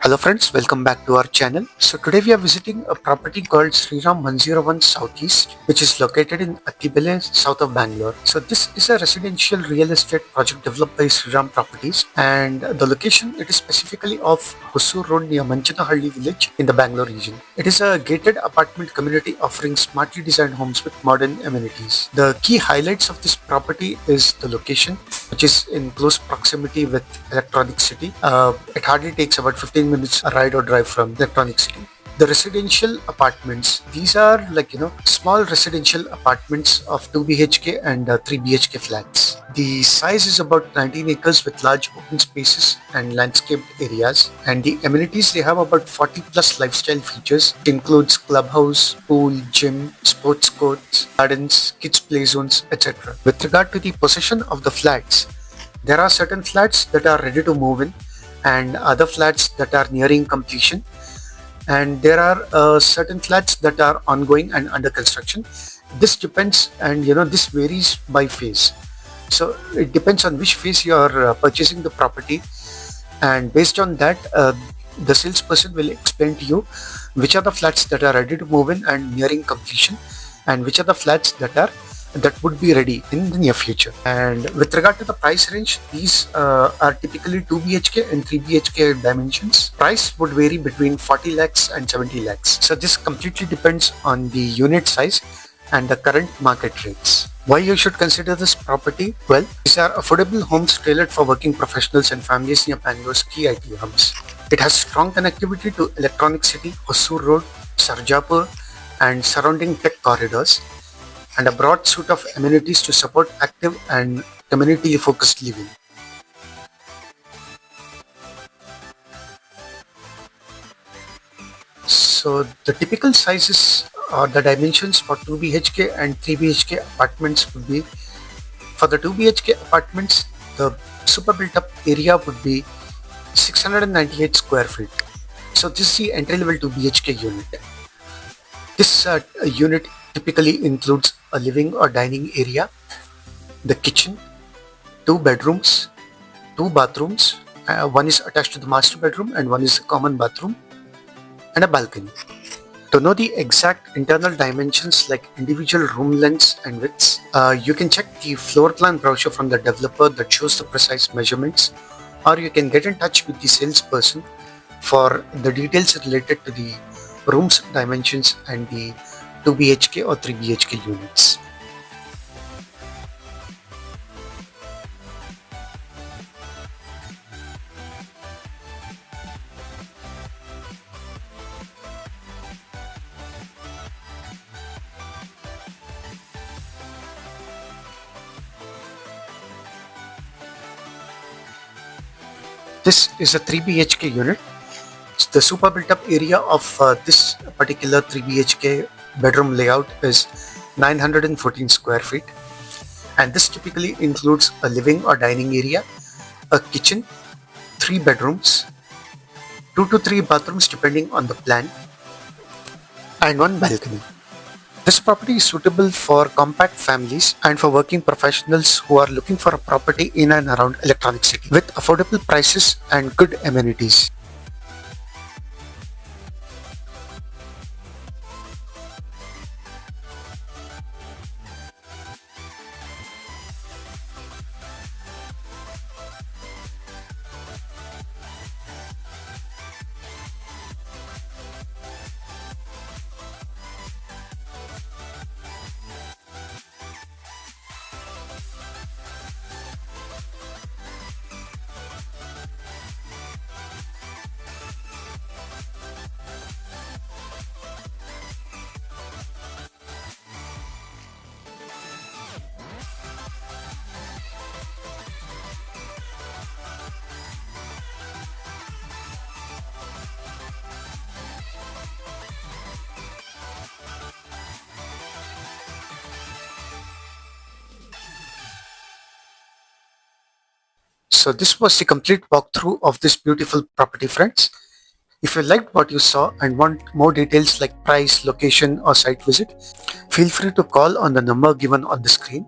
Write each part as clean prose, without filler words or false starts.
Hello friends, welcome back to our channel. So today we are visiting a property called Shriram 101 SouthEast, which is located in Attibele, south of Bangalore. So this is a residential real estate project developed by Shriram Properties, and the location, it is specifically off Hosur Road near Manchanahalli village in the Bangalore region. It is a gated apartment community offering smartly designed homes with modern amenities. The key highlights of this property is the location, which is in close proximity with Electronic City. It hardly takes about 15 minutes a ride or drive from Electronic City. The residential apartments, these are small residential apartments of 2 BHK and 3 BHK flats. The size is about 19 acres with large open spaces and landscaped areas, and the amenities, they have about 40 plus lifestyle features. It includes clubhouse, pool, gym, sports courts, gardens, kids play zones, etc. With regard to the possession of the flats, there are certain flats that are ready to move in and other flats that are nearing completion, and there are certain flats that are ongoing and under construction. This depends, and this varies by phase. So it depends on which phase you are purchasing the property, and based on that, the salesperson will explain to you which are the flats that are ready to move in and nearing completion, and which are the flats that would be ready in the near future. And with regard to the price range, these are typically 2 BHK and 3 BHK dimensions. Price would vary between 40 lakhs and 70 lakhs. So this completely depends on the unit size and the current market rates. Why you should consider this property? Well, these are affordable homes tailored for working professionals and families near Bangalore's key IT hubs. It has strong connectivity to Electronic City, Hosur Road, Sarjapur, and surrounding tech corridors, and a broad suite of amenities to support active and community-focused living. So the typical sizes or the dimensions for 2 BHK and 3 BHK apartments would be, for the 2 BHK apartments, the super built-up area would be 698 square feet. So this is the entry-level 2 BHK unit. This unit typically includes a living or dining area, the kitchen, 2 bedrooms, 2 bathrooms, one is attached to the master bedroom and one is a common bathroom, and a balcony. To know the exact internal dimensions like individual room lengths and widths, you can check the floor plan brochure from the developer that shows the precise measurements, or you can get in touch with the salesperson for the details related to the rooms dimensions and the 2 BHK or 3 BHK units. This is a 3 BHK unit. The super built up area of this particular 3 BHK bedroom layout is 914 square feet, and this typically includes a living or dining area, a kitchen, 3 bedrooms, 2 to 3 bathrooms depending on the plan, and 1 balcony. This property is suitable for compact families and for working professionals who are looking for a property in and around Electronic City with affordable prices and good amenities. So this was the complete walkthrough of this beautiful property, friends. If you liked what you saw and want more details like price, location or site visit, feel free to call on the number given on the screen.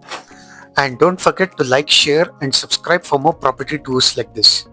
And don't forget to like, share and subscribe for more property tours like this.